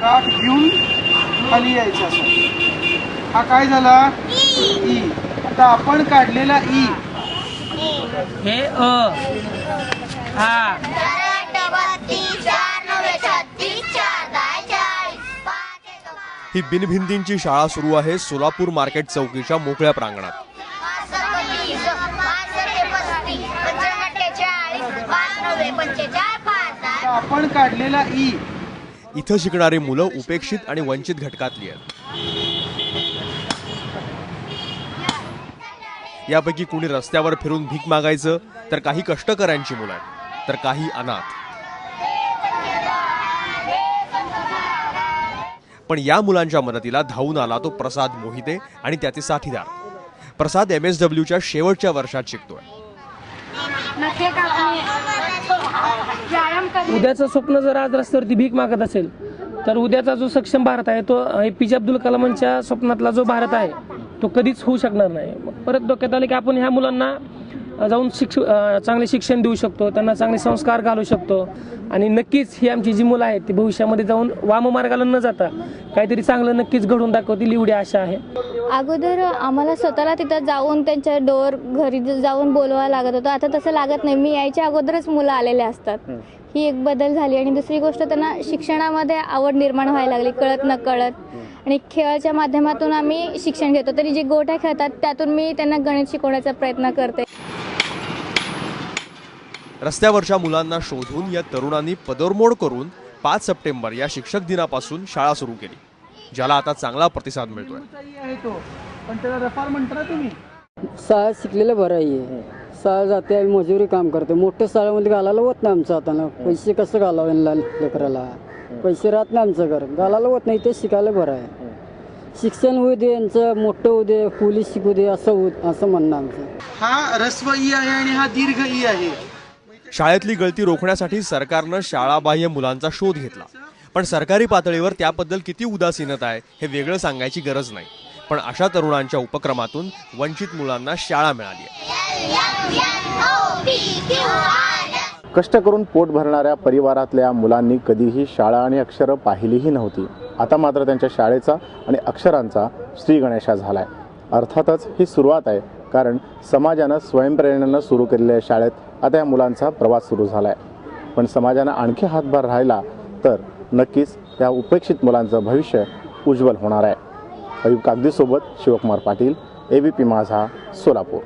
काठ घेऊन खाली यायचं असं. हा काय झाला? ई. आता आपण काढलेला ई हे अ हा ही बिनभिंतींची शाळा सुरू आहे सोलापूर मार्केट चौकीच्या मोकळ्या प्रांगणात. आपण काढलेला ई. इथं शिकणारी मुलं उपेक्षित आणि वंचित घटकातली आहेत. यापैकी कुणी रस्त्यावर फिरून भीक मागायचं, तर काही कष्टकऱ्यांची मुलं आहेत, तर काही अनाथ. पण या मुलांच्या मदतीला धावून आला तो प्रसाद मोहिते आणि त्याचे साथीदार. प्रसाद MSWच्या शेवटच्या वर्षात शिकतोय. उद्याचं स्वप्न जर आज रस्त्यावरती भीक मागत असेल तर उद्याचा जो सक्षम भारत आहे तो APJ अब्दुल कलामांच्या स्वप्नातला जो भारत आहे तो कधीच होऊ शकणार नाही. परत डोक्यात आलं की आपण ह्या मुलांना जाऊन चांगले शिक्षण देऊ शकतो, त्यांना चांगले संस्कार घालू शकतो आणि नक्कीच ही आमची जी मुलं आहेत ती भविष्यामध्ये जाऊन वाममार्गाला न जाता काहीतरी चांगलं नक्कीच घडवून दाखवतील एवढी आशा आहे. अगोदर आम्हाला स्वतःला तिथं जाऊन त्यांच्या डोर घरी जाऊन बोलवायला लागत होतं, आता तसं लागत नाही. मी यायच्या अगोदरच मुलं आलेले असतात. ही एक बदल झाली. आणि दुसरी गोष्ट त्यांना शिक्षणामध्ये आवड निर्माण व्हायला लागली कळत न कळत. आणि खेळाच्या माध्यमातून आम्ही शिक्षण घेतो. तरी जे गोट्या खेळतात त्यातून मी त्यांना गणित शिकवण्याचा प्रयत्न करते. रस्त्यावरच्या मुलांना शोधून या तरुणांनी पदरमोड करून 5 सप्टेंबर या शिक्षक दिनापासून शाळा सुरू केली, ज्याला आता चांगला प्रतिसाद मिळतोय. पण त्याला रफार म्हणता तुम्ही. शाळा शिकलेलं बरं आहे. शाळा जाते, आम्ही मजुरी काम करतो. मोठ्या शाळेमध्ये घालायला होत नाही आमचं हातानं. पैसे कसं घालावं लेकराला, पैसे राहत नाही आमचं घर, घालायला होत नाही. ते शिकायला बरं आहे. शिक्षण होऊ दे, यांचं मोठं होऊ दे, पोलीस शिकू दे, असं म्हणणं आमचं. हा रस्व ई आहे आणि हा दीर्घ ई आहे. शाळेतली गळती रोखण्यासाठी सरकारनं शाळाबाह्य मुलांचा शोध घेतला. पण सरकारी पातळीवर त्याबद्दल किती उदासीनता आहे हे वेगळं सांगायची गरज नाही. पण अशा तरुणांच्या उपक्रमातून वंचित मुलांना शाळा मिळाली आहे. कष्ट करून पोट भरणाऱ्या परिवारातल्या मुलांनी कधीही शाळा आणि अक्षरं पाहिलीही नव्हती. आता मात्र त्यांच्या शाळेचा आणि अक्षरांचा श्री गणेशा झालाय. अर्थातच ही सुरुवात आहे, कारण समाजानं स्वयंप्रेरणेनं सुरू केलेल्या शाळेत आता या मुलांचा प्रवास सुरू झालाय. पण समाजानं आणखी हातभार राहिला तर नक्कीच त्या उपेक्षित मुलांचं भविष्य उज्ज्वल होणार आहे. अयूब कागदीसोबत शिवकुमार पाटील, ABP माझा, सोलापूर.